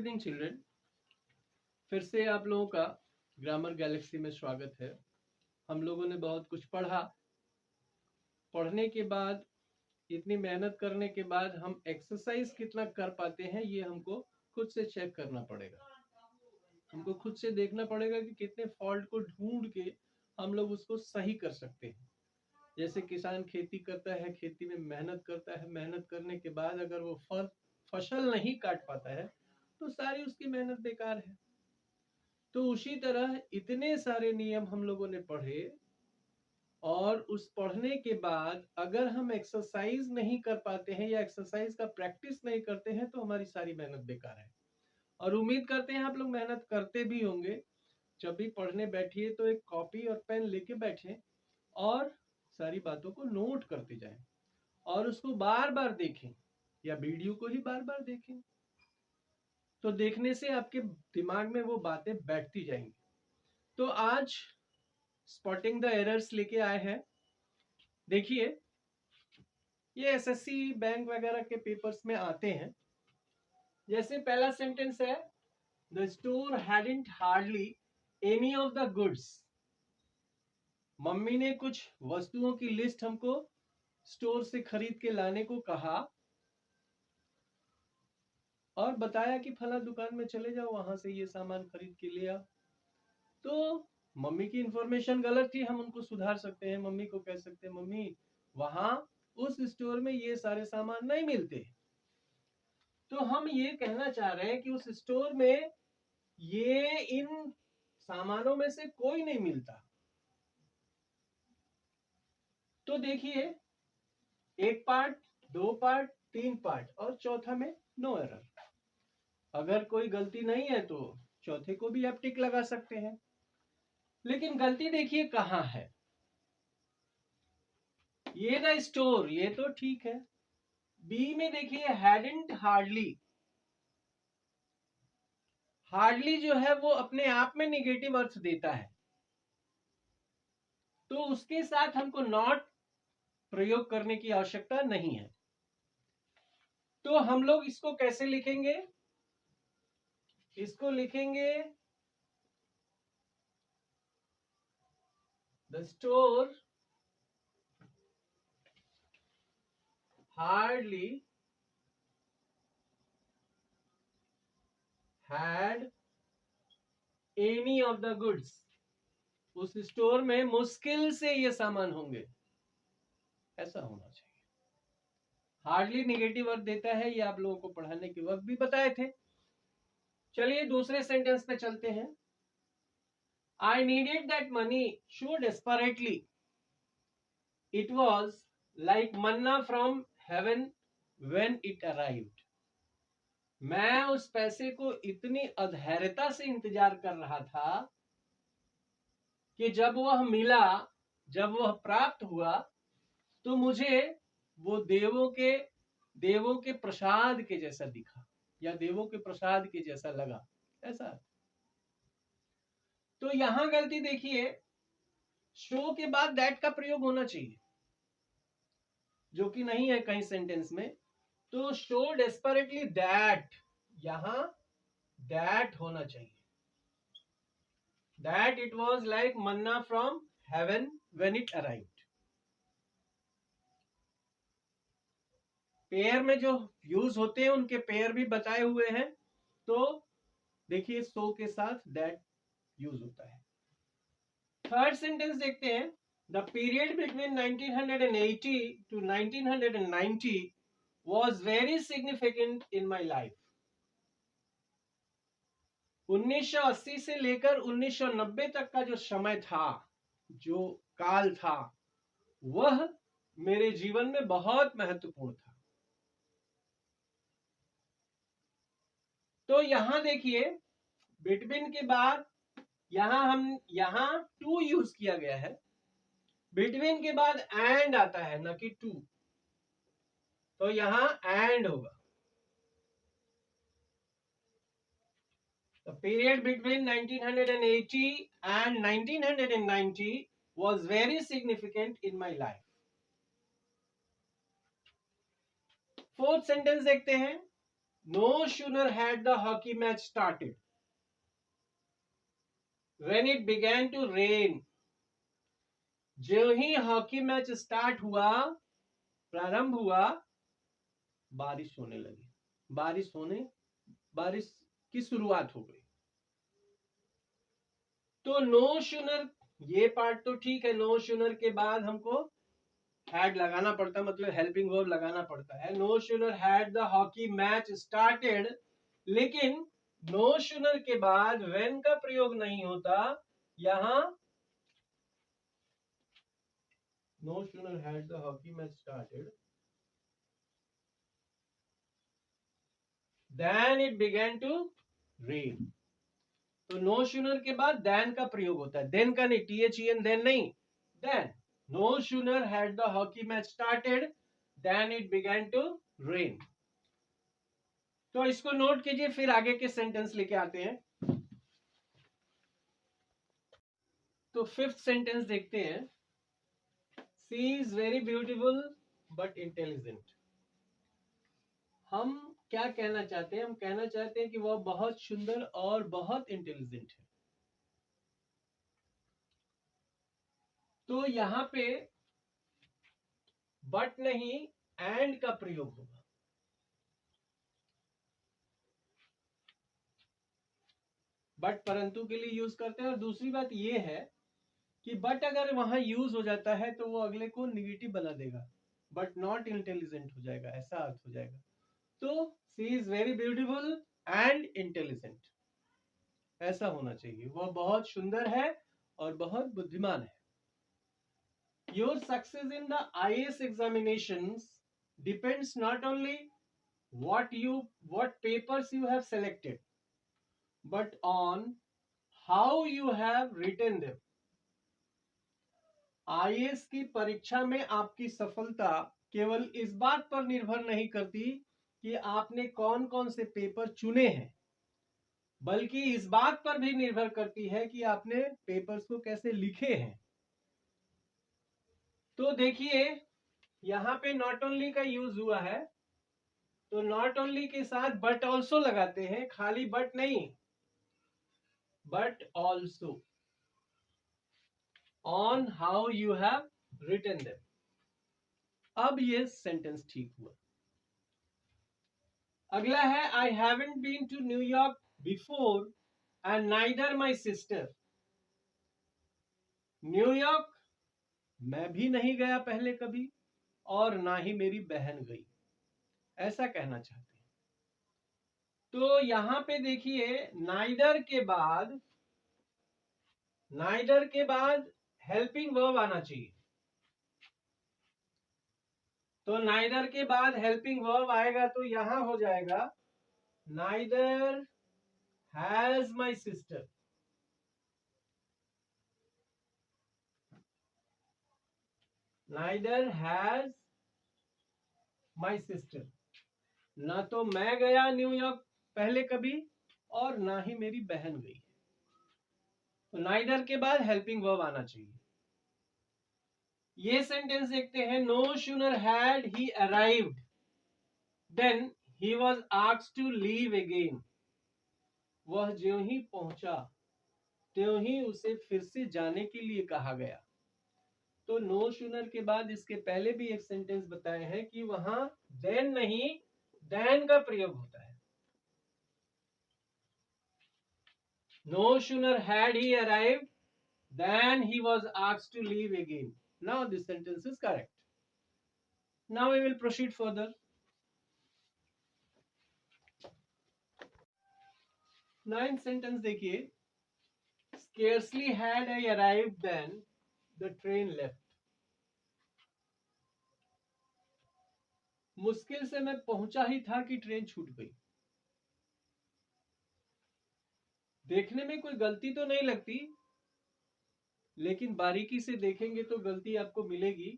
Evening children, फिर से आप लोगों का ग्रामर गैलेक्सी में स्वागत है। हम लोगों ने बहुत कुछ पढ़ा। पढ़ने के बाद, इतनी मेहनत करने के बाद हम एक्सरसाइज कितना कर पाते हैं ये हमको खुद से चेक करना पड़ेगा। हमको खुद से देखना पड़ेगा कि कितने फॉल्ट को ढूंढ के हम लोग उसको सही कर सकते हैं। जैसे किसान खेती करता है, खेती में मेहनत करता है, मेहनत करने के बाद अगर वो फसल नहीं काट पाता है तो सारी उसकी मेहनत बेकार है। तो उसी तरह इतने सारे नियम हम लोगों ने पढ़े, और उस पढ़ने के बाद अगर हम एक्सरसाइज नहीं कर पाते हैं या एक्सरसाइज का प्रैक्टिस नहीं करते हैं तो हमारी सारी मेहनत बेकार है। और उम्मीद करते हैं आप लोग मेहनत करते भी होंगे। जब भी पढ़ने बैठिए तो एक कॉपी और पेन लेके बैठे और सारी बातों को नोट करते जाएं और उसको बार बार देखें या वीडियो को ही बार बार देखें। तो देखने से आपके दिमाग में वो बातें बैठती जाएंगी। तो आज स्पॉटिंग द एरर्स लेके आए हैं। देखिए, ये एसएससी बैंक वगैरह के पेपर्स में आते हैं। जैसे पहला सेंटेंस है, the store hadn't hardly any of the goods. Mummy ने कुछ वस्तुओं की लिस्ट हमको स्टोर से खरीद के लाने को कहा और बताया कि फला दुकान में चले जाओ, वहां से ये सामान खरीद के ले आओ। तो मम्मी की इंफॉर्मेशन गलत थी, हम उनको सुधार सकते हैं। मम्मी को कह सकते हैं, मम्मी वहां उस स्टोर में ये सारे सामान नहीं मिलते। तो हम ये कहना चाह रहे हैं कि उस स्टोर में ये इन सामानों में से कोई नहीं मिलता। तो देखिए, एक पार्ट, दो पार्ट, तीन पार्ट और चौथा में नो एरर। अगर कोई गलती नहीं है तो चौथे को भी आप टिक लगा सकते हैं। लेकिन गलती देखिए कहां है। ये द स्टोर, ये तो ठीक है। बी में देखिए हैडंट हार्डली। हार्डली जो है वो अपने आप में निगेटिव अर्थ देता है, तो उसके साथ हमको नॉट प्रयोग करने की आवश्यकता नहीं है। तो हम लोग इसको कैसे लिखेंगे? इसको लिखेंगे the store hardly had any of the goods। उस स्टोर में मुश्किल से ये सामान होंगे, ऐसा होना चाहिए। हार्डली निगेटिव अर्थ देता है, ये आप लोगों को पढ़ाने के वक्त भी बताए थे। चलिए दूसरे सेंटेंस पे चलते हैं। I needed that money so desperately, it was like manna from heaven when it arrived। मैं उस पैसे को इतनी अधैर्यता से इंतजार कर रहा था कि जब वह मिला, जब वह प्राप्त हुआ, तो मुझे वो देवों के प्रसाद के जैसा दिखा या देवों के प्रसाद के जैसा लगा, ऐसा। तो यहां गलती देखिए, शो के बाद दैट का प्रयोग होना चाहिए, जो कि नहीं है कहीं सेंटेंस में। तो शो डेस्परेटली दैट, यहां दैट होना चाहिए, that it was like Manna from heaven when it arrived. Pair में जो यूज होते हैं उनके पेयर भी बताए हुए हैं। तो देखिए, सो के साथ दैट यूज होता है। थर्ड सेंटेंस देखते हैं। The period between 1980 to 1990 was very significant in my life। 1980 से लेकर 1990 तक का जो समय था, जो काल था, वह मेरे जीवन में बहुत महत्वपूर्ण था। तो यहां देखिए, बिटवीन के बाद यहां टू यूज किया गया है। बिटवीन के बाद एंड आता है, न कि टू। तो यहां एंड होगा। The period between 1980 and 1990 was very significant in my life। Fourth sentence देखते हैं। no sooner had the hockey match started when it began to rain. जो ही हॉकी मैच स्टार्ट हुआ, प्रारंभ हुआ, बारिश होने लगी। बारिश की शुरुआत हो गई। तो नो शूनर, ये पार्ट तो ठीक है, नो शूनर के बाद हमको हैड लगाना पड़ता है, मतलब हेल्पिंग वर्ब लगाना पड़ता है। No sooner had the hockey match started, लेकिन नो शूनर के बाद व्हेन का प्रयोग नहीं होता। यहां no sooner had the hockey match started then it began to rain. तो नो शूनर के बाद देन का प्रयोग होता है, देन का नहीं, THEN देन नहीं, then. No sooner had the hockey match started then it began to rain. तो इसको नोट कीजिए, फिर आगे के सेंटेंस लेके आते हैं। तो फिफ्थ सेंटेंस देखते हैं। She is very beautiful but intelligent. हम क्या कहना चाहते हैं? हम कहना चाहते हैं कि वह बहुत सुंदर और बहुत इंटेलिजेंट है। तो यहां पे बट नहीं, एंड का प्रयोग होगा। बट परंतु के लिए यूज करते हैं। और दूसरी बात यह है कि बट अगर वहां यूज हो जाता है तो वो अगले को निगेटिव बना देगा, बट नॉट इंटेलिजेंट हो जाएगा, ऐसा अर्थ हो जाएगा। तो she is very beautiful and intelligent, ऐसा होना चाहिए। वह बहुत सुंदर है और बहुत बुद्धिमान है। Your success in the IAS examinations depends not only what papers you have selected, but on how you have written them. IAS की परीक्षा में आपकी सफलता केवल इस बात पर निर्भर नहीं करती कि आपने कौन कौन से पेपर चुने हैं, बल्कि इस बात पर भी निर्भर करती है कि आपने पेपर्स को कैसे लिखे हैं। तो देखिए यहां पे नॉट ओनली का यूज हुआ है, तो नॉट ओनली के साथ बट ऑल्सो लगाते हैं, खाली बट नहीं, but also on how you have written them. अब ये सेंटेंस ठीक हुआ। अगला है I haven't been to New York before and neither my sister. New York मैं भी नहीं गया पहले कभी, और ना ही मेरी बहन गई, ऐसा कहना चाहते हैं। तो यहां पे देखिए नाइदर के बाद हेल्पिंग वर्ब आना चाहिए। तो नाइदर के बाद हेल्पिंग वर्ब आएगा तो यहां हो जाएगा neither has my sister. Neither has my sister, ना तो मैं गया न्यूयॉर्क पहले कभी और ना ही मेरी बहन गई। तो नाइदर के बाद हेल्पिंग वर्ब आना चाहिए। ये सेंटेंस देखते हैं। No sooner had he arrived then he was asked to leave again. वह ज्यों ही पहुंचा त्यों ही उसे फिर से जाने के लिए कहा गया। तो नो शूनर के बाद इसके पहले भी एक सेंटेंस बताए हैं कि वहां देन नहीं, देन का प्रयोग होता है। No sooner had he arrived then he was asked to leave again. Now this sentence is correct. Now we will proceed further. Ninth sentence देखिए। Scarcely had I arrived then the train left. मुश्किल से मैं पहुंचा ही था कि train छूट गई। देखने में कोई गलती तो नहीं लगती, लेकिन बारीकी से देखेंगे तो गलती आपको मिलेगी।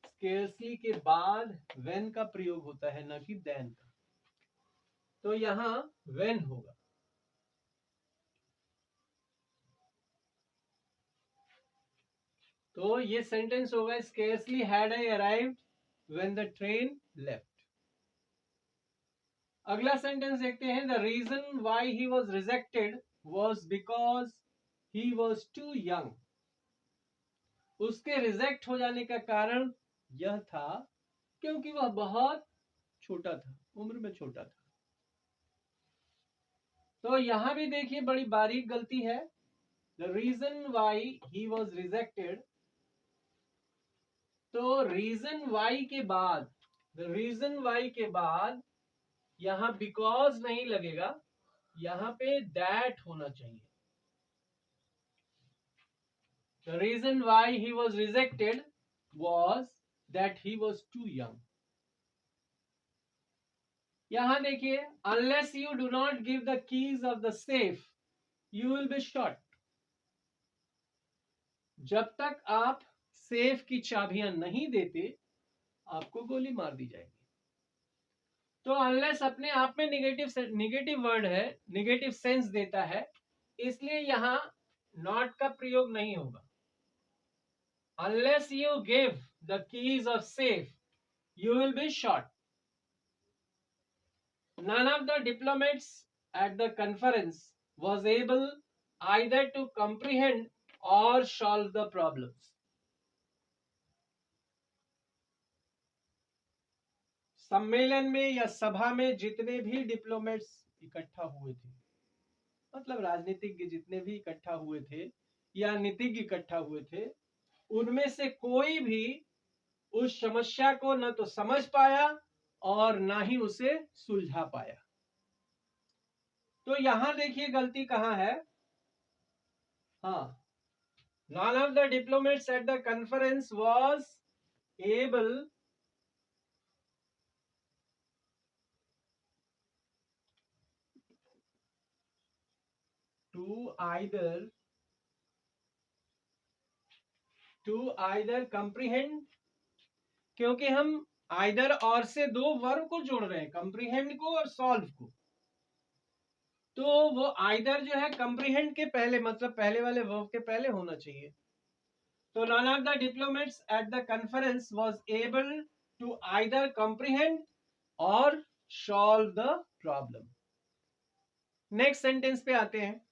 स्केर्सली के बाद व्हेन का प्रयोग होता है, ना कि देन का। तो यहां व्हेन होगा। तो ये सेंटेंस होगा scarcely had I arrived when the train left. अगला सेंटेंस देखते हैं, the reason why he was rejected was because he was too young. उसके रिजेक्ट हो जाने का कारण यह था क्योंकि वह बहुत छोटा था, उम्र में छोटा था। तो यहां भी देखिए बड़ी बारीक गलती है। The reason why he was rejected, तो रीजन वाई के बाद, द रीजन वाई के बाद यहां बिकॉज नहीं लगेगा, यहां पे दैट होना चाहिए। The reason why he was rejected was that he was too young. यहां देखिए, unless you do not give the keys of the safe you will be shot. जब तक आप सेफ की चाबियां नहीं देते आपको गोली मार दी जाएगी। तो अनलेस अपने आप में निगेटिव वर्ड है, निगेटिव सेंस देता है, इसलिए यहां नॉट का प्रयोग नहीं होगा। Unless you give the keys of safe you will be shot. None of the diplomats at the conference was able either to comprehend or solve the problems. सम्मेलन में या सभा में जितने भी डिप्लोमेट्स इकट्ठा हुए थे, मतलब राजनीतिज्ञ जितने भी इकट्ठा हुए थे या नीतिज्ञ इकट्ठा हुए थे, उनमें से कोई भी उस समस्या को न तो समझ पाया और ना ही उसे सुलझा पाया। तो यहां देखिए गलती कहां है। हाँ, none of the diplomats at the conference was able to either comprehend, क्योंकि हम आइदर और से दो वर्ब को जोड़ रहे हैं, कंप्रीहेंड को और सॉल्व को। तो वो आइदर जो है कंप्रीहेंड के पहले, मतलब पहले वाले वर्ब के पहले होना चाहिए। तो none of the diplomats at the conference was able to either comprehend or solve the problem. Next sentence पे आते हैं।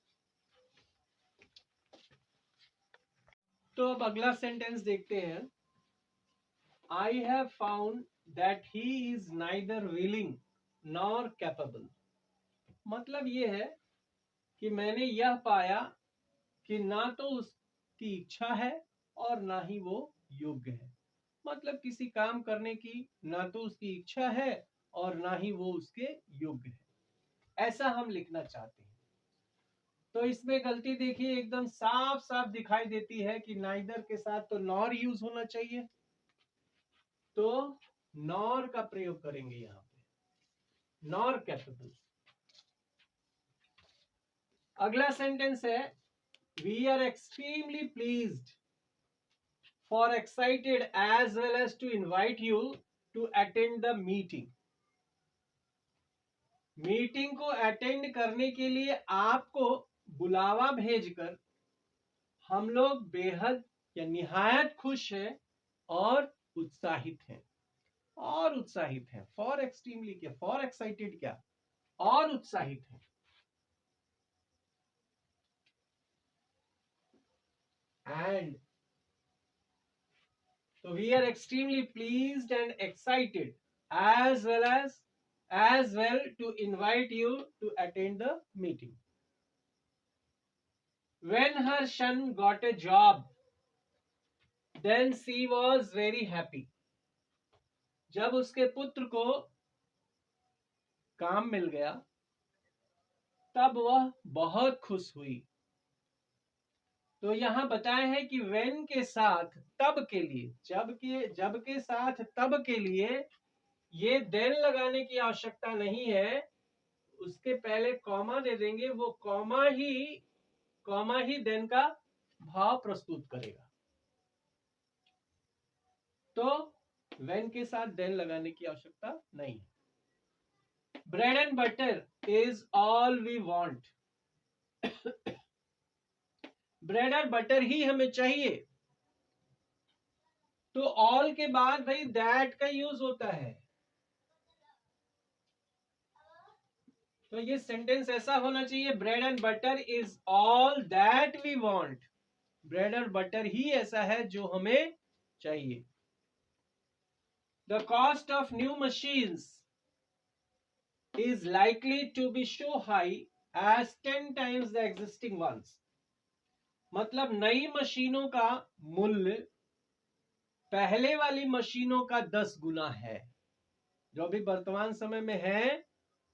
तो अब अगला सेंटेंस देखते हैं। I have found that he is neither willing nor capable। मतलब ये है कि मैंने यह पाया कि ना तो उसकी इच्छा है और ना ही वो योग्य है। मतलब किसी काम करने की ना तो उसकी इच्छा है और ना ही वो उसके योग्य है, ऐसा हम लिखना चाहते हैं। तो इसमें गलती देखिए एकदम साफ साफ दिखाई देती है कि नाइदर के साथ तो नॉर यूज होना चाहिए, तो नॉर का प्रयोग करेंगे यहां पे, नॉर कैपेबल। अगला सेंटेंस है, we are extremely pleased for excited as well as to invite you to attend the meeting. Meeting को अटेंड करने के लिए आपको बुलावा भेजकर हम लोग बेहद या निहायत खुश हैं और उत्साहित हैं। और उत्साहित हैं, फॉर एक्सट्रीमली क्या, फॉर एक्साइटेड क्या, और उत्साहित हैं। एंड तो we are extremely pleased and excited as well to invite you to attend the meeting. When her son got a job, then she was very happy. जब उसके पुत्र को काम मिल गया तब वह बहुत खुश हुई। तो यहां बताया है कि when के साथ तब के लिए, जब के साथ तब के लिए ये then लगाने की आवश्यकता नहीं है, उसके पहले कॉमा दे देंगे, वो कॉमा ही then का भाव प्रस्तुत करेगा। तो when के साथ then लगाने की आवश्यकता नहीं है। Bread and butter is all we want. Bread और बटर ही हमें चाहिए। तो ऑल के बाद भाई दैट का यूज होता है। तो ये सेंटेंस ऐसा होना चाहिए, bread and butter is all that we want. Bread और बटर ही ऐसा है जो हमें चाहिए। The cost of new machines is likely to be so high as 10 times the existing ones। मतलब नई मशीनों का मूल्य पहले वाली मशीनों का 10 गुना है। जो भी वर्तमान समय में है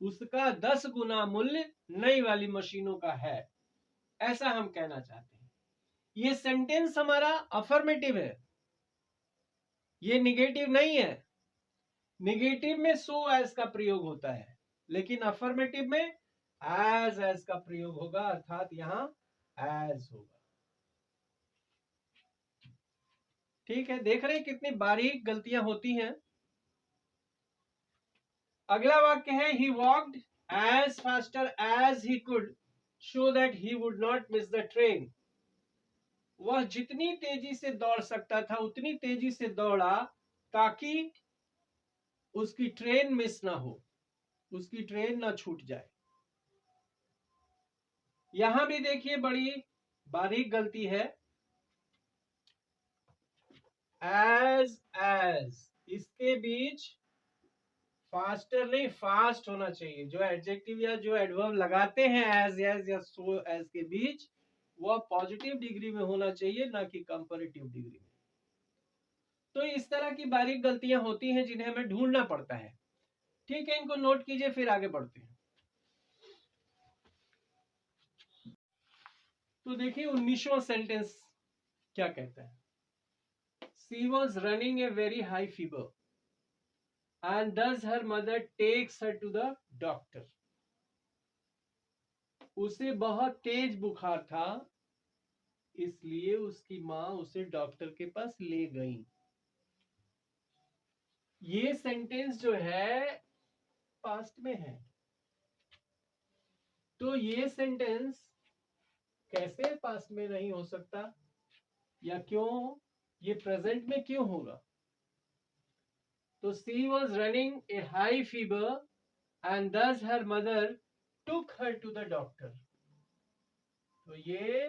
उसका 10 गुना मूल्य नई वाली मशीनों का है, ऐसा हम कहना चाहते हैं। ये सेंटेंस हमारा अफर्मेटिव है, ये निगेटिव नहीं है। निगेटिव में सो एज का प्रयोग होता है, लेकिन अफर्मेटिव में एज का प्रयोग होगा, अर्थात यहां एज होगा। ठीक है, देख रहे हैं कितनी बारीक गलतियां होती हैं। अगला वाक्य है, he walked as faster as he could so that he would not miss the train. वह जितनी तेजी से दौड़ सकता था उतनी तेजी से दौड़ा ताकि उसकी ट्रेन मिस ना हो, उसकी ट्रेन ना छूट जाए। यहां भी देखिए बड़ी बारीक गलती है, एज इसके बीच फास्टर नहीं फास्ट होना चाहिए। जो एडजेक्टिव या जो एडवर्ब लगाते हैं एज या सो एज के बीच, वह पॉजिटिव डिग्री में होना चाहिए, ना कि कंपैरेटिव डिग्री में। तो इस तरह की बारीक गलतियां होती हैं जिन्हें हमें ढूंढना पड़ता है। ठीक है, इनको नोट कीजिए, फिर आगे बढ़ते हैं। तो देखिए 19वां सेंटेंस क्या कहता है, she was running a very high fever and thus her mother takes her to the doctor। उसे बहुत तेज बुखार था, इसलिए उसकी मां उसे डॉक्टर के पास ले गई। ये सेंटेंस जो है पास्ट में है, तो ये सेंटेंस कैसे पास्ट में नहीं हो सकता, या क्यों ये प्रेजेंट में क्यों होगा? तो she was running A high fever and thus her mother took her to the doctor। तो ये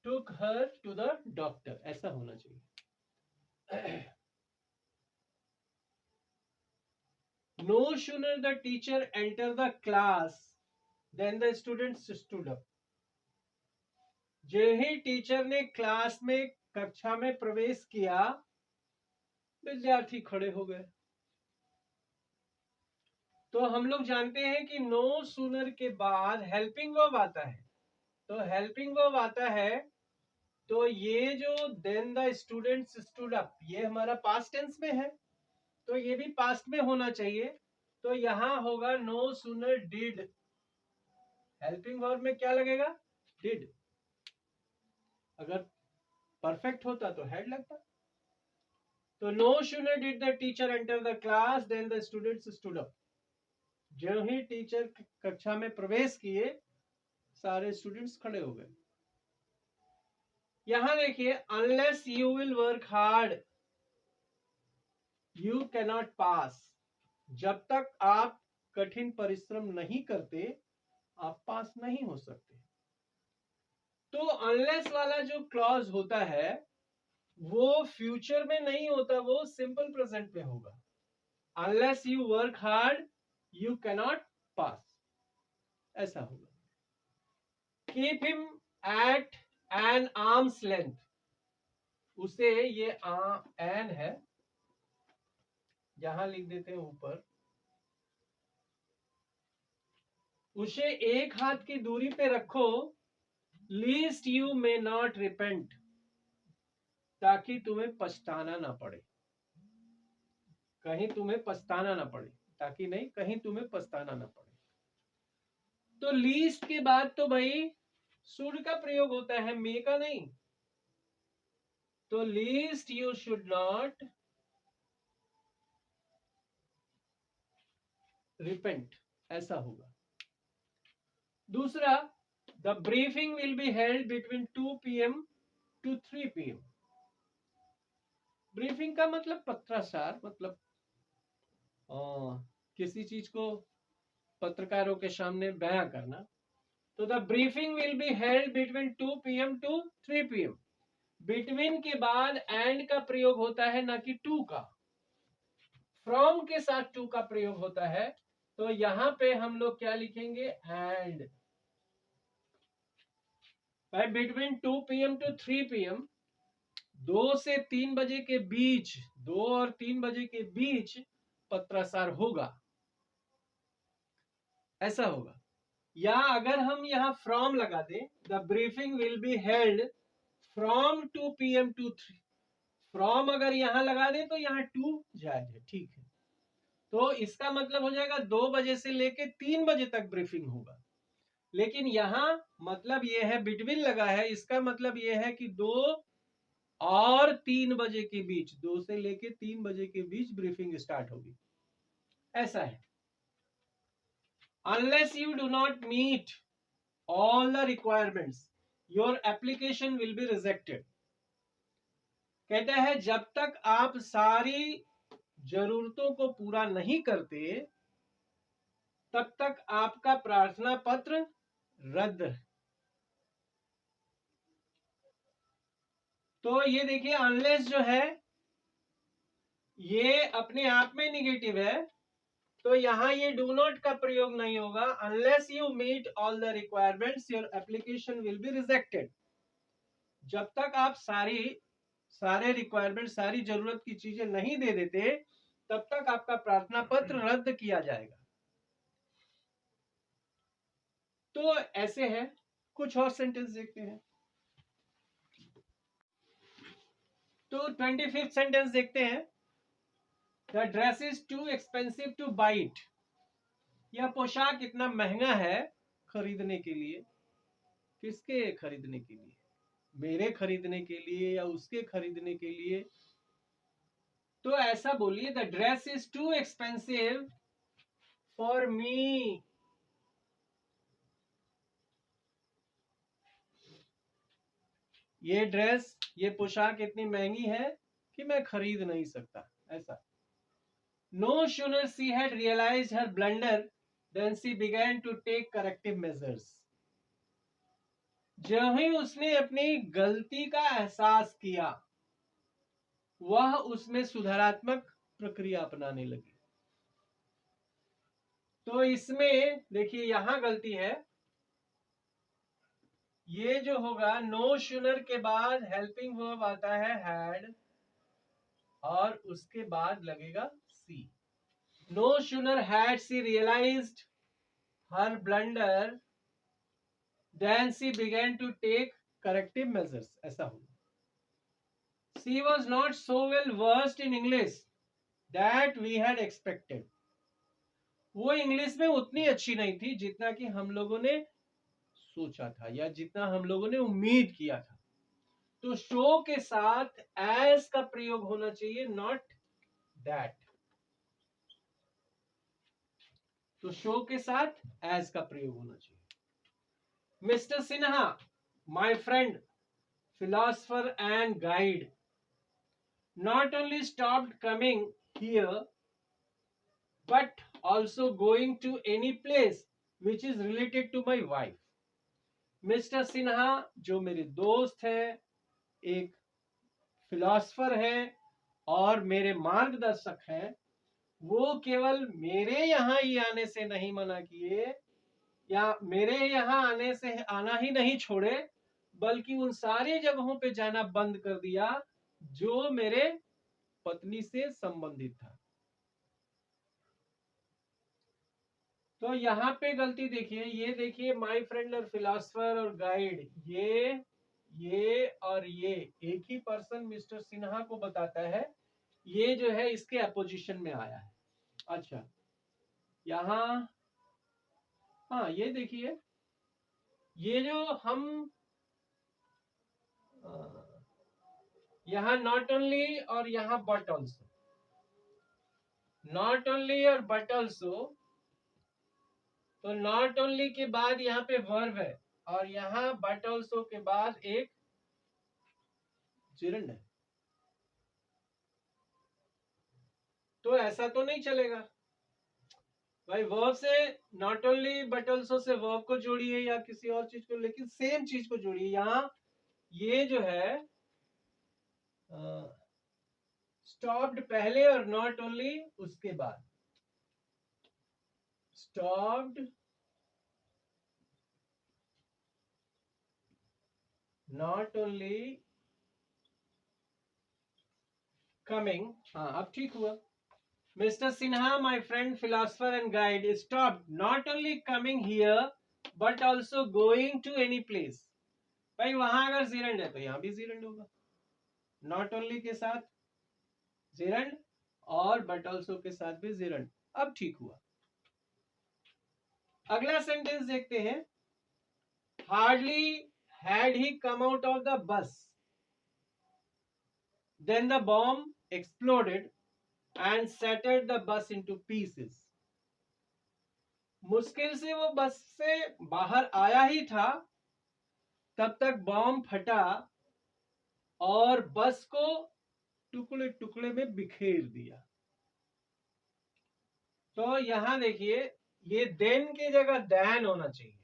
took her to the doctor ऐसा होना चाहिए। No sooner the teacher entered the class than the students stood up। जो ही teacher ने class में कक्षा में प्रवेश किया, विद्यार्थी खड़े हो गए। तो हम लोग जानते हैं कि नो सूनर के बाद हेल्पिंग वर्ब आता है। तो हेल्पिंग वर्ब आता है, तो ये जो then the students stood up, ये हमारा पास्ट टेंस में है, तो ये भी पास्ट में होना चाहिए। तो यहां होगा no sooner did. Helping verb में क्या लगेगा? डिड। अगर परफेक्ट होता तो हेड लगता। तो no sooner did the teacher enter the class then the students stood up. जो ही टीचर कक्षा में प्रवेश किए, सारे स्टूडेंट्स खड़े हो गए। यहां देखिए, unless you will work hard you cannot pass. जब तक आप कठिन परिश्रम नहीं करते, आप पास नहीं हो सकते। तो अनलेस वाला जो क्लॉज होता है वो फ्यूचर में नहीं होता, वो सिंपल प्रेजेंट में होगा। Unless you work hard you cannot pass, ऐसा होगा। Keep him at an arms length. उसे, ये एन है, यहां लिख देते हैं ऊपर, उसे एक हाथ की दूरी पे रखो, least you may not repent, ताकि तुम्हें पछताना ना पड़े। कहीं तुम्हें पछताना ना पड़े, ताकि नहीं, कहीं तुम्हें पछताना ना पड़े। तो लीस्ट के बाद तो भाई शुड का प्रयोग होता है, मे का नहीं। तो least you should not repent, ऐसा होगा। दूसरा, the briefing will be held between 2 PM to 3 PM। Briefing का मतलब पत्राचार, मतलब किसी चीज को पत्रकारों के सामने बयां करना। तो the briefing will be held between 2 PM to 3 PM। Between के बाद एंड का प्रयोग होता है, ना कि टू का। फ्रॉम के साथ टू का प्रयोग होता है, तो यहां पे हम लोग क्या लिखेंगे, एंड। भाई बिटवीन 2 PM to 3 PM, 2 से 3 बजे के बीच, 2 और 3 बजे के बीच पत्राचार होगा, ऐसा होगा। या अगर हम यहां फ्रॉम लगा दें, the briefing will be held from 2 PM to 3। From अगर यहां लगा दें तो यहां 2 जायज है, ठीक है। तो इसका मतलब हो जाएगा 2 बजे से लेके 3 बजे तक ब्रीफिंग होगा। लेकिन यहां मतलब यह है, बिटवीन लगा है, इसका मतलब यह है कि 2 और 3 बजे के बीच, 2 से लेके 3 बजे के बीच ब्रीफिंग स्टार्ट होगी, ऐसा है। Unless you do not meet all the requirements, your application will be rejected। कहता है जब तक आप सारी जरूरतों को पूरा नहीं करते, तब तक आपका प्रार्थना पत्र रद्द है। तो ये देखिए, अनलेस जो है ये अपने आप में निगेटिव है, तो यहां ये डू नॉट का प्रयोग नहीं होगा। Unless you meet all the requirements, your application will be rejected. जब तक आप सारे रिक्वायरमेंट, सारी जरूरत की चीजें नहीं दे देते, तब तक आपका प्रार्थना पत्र रद्द किया जाएगा। तो ऐसे है। कुछ और सेंटेंस देखते हैं। तो 25th सेंटेंस देखते हैं। The dress is too expensive two by it. यह पोशाक इतना महंगा है खरीदने के लिए। किसके खरीदने के लिए? मेरे खरीदने के लिए या उसके खरीदने के लिए? तो ऐसा बोलिए, the dress is too expensive for me. ये ड्रेस, ये पोशाक इतनी महंगी है कि मैं खरीद नहीं सकता, ऐसा। No sooner she had realized her blunder than she began to take corrective measures। जब ही उसने अपनी गलती का एहसास किया, वह उसमें सुधारात्मक प्रक्रिया अपनाने लगी। तो इसमें देखिए, यहां गलती है। ये जो होगा, नो शूनर के बाद हेल्पिंग वर्ब आता है हैड, और उसके बाद लगेगा she. No sooner had she realised her blunder than she began to take corrective measures, ऐसा होगा। She was not so well versed in English that we had expected. वो इंग्लिश में उतनी अच्छी नहीं थी जितना कि हम लोगों ने सोचा था, या जितना हम लोगों ने उम्मीद किया था। तो शो के साथ एज का प्रयोग होना चाहिए, नॉट दैट। तो शो के साथ एज का प्रयोग होना चाहिए। Mister Sinha, my friend, philosopher and guide, not only stopped coming here but also going to any place which is related to my wife। Mister Sinha जो मेरे दोस्त हैं, एक फिलोसफर हैं और मेरे मार्गदर्शक हैं, वो केवल मेरे यहाँ ही आने से नहीं मना किए, या मेरे यहाँ आने से आना ही नहीं छोड़े, बल्कि उन सारी जगहों पे जाना बंद कर दिया जो मेरे पत्नी से संबंधित था। तो यहाँ पे गलती देखिए, ये देखिए, माय फ्रेंड और फिलोसफर और गाइड, ये और ये एक ही पर्सन मिस्टर सिन्हा को बताता है। ये जो है इसके अपोजिशन में आया है। अच्छा, यहाँ हाँ, ये देखिए, ये जो हम यहाँ नॉट ओनली और यहाँ बट ऑल्सो, नॉट ओनली और बट ऑल्सो, तो नॉट ओनली के बाद यहाँ पे वर्ब है और यहाँ बट ऑल्सो के बाद एक जिरंड है। तो ऐसा तो नहीं चलेगा। भाई वर्ब से not only but also say verb को जोड़िए या किसी और चीज को, लेकिन सेम चीज को जोड़िए। यहाँ ये जो है स्टॉप्ड पहले और नॉट ओनली उसके बाद। Stopped not only coming. हाँ अब ठीक हुआ। Mr. Sinha, my friend, philosopher and guide, stopped not only coming here but also going to any place. भाई वहां अगर जीरंड है तो यहाँ भी जीरंड होगा, नॉट ओनली के साथ जीरंड और बट ऑल्सो के साथ भी जीरंड। अब ठीक हुआ। अगला सेंटेंस देखते हैं। Hardly had he come out of the bus then the bomb exploded and shattered the bus into pieces. मुश्किल से वो बस से बाहर आया ही था तब तक बॉम्ब फटा और बस को टुकड़े टुकड़े में बिखेर दिया। तो यहां देखिए, ये देन की जगह दैन होना चाहिए।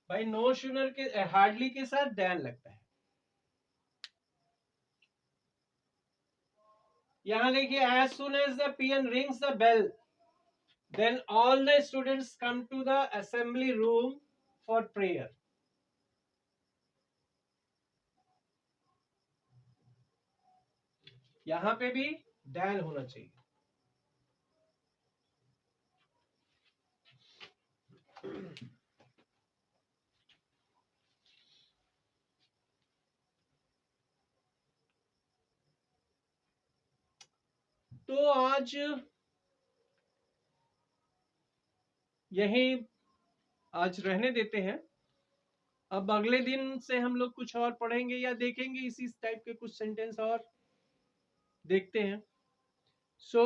भाई नो शूनर के हार्डली के साथ दैन लगता है। यहां देखिए, as soon as the peon rings the bell then all the students come to the assembly room for prayer. यहां पे भी डैन होना चाहिए। तो आज यही आज रहने देते हैं। अब अगले दिन से हम लोग कुछ और पढ़ेंगे या देखेंगे, इसी टाइप के कुछ सेंटेंस और देखते हैं। So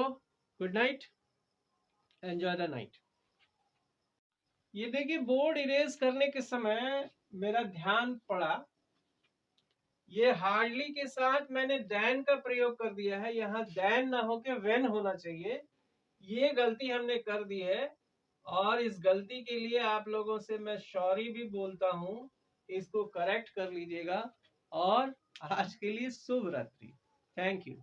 good night, enjoy the night. ये देखिए, बोर्ड इरेज करने के समय मेरा ध्यान पड़ा, ये हार्डली के साथ मैंने दैन का प्रयोग कर दिया है। यहाँ दैन ना होके वेन होना चाहिए। ये गलती हमने कर दी है और इस गलती के लिए आप लोगों से मैं सॉरी भी बोलता हूं। इसको करेक्ट कर लीजिएगा और आज के लिए शुभ रात्रि। Thank you.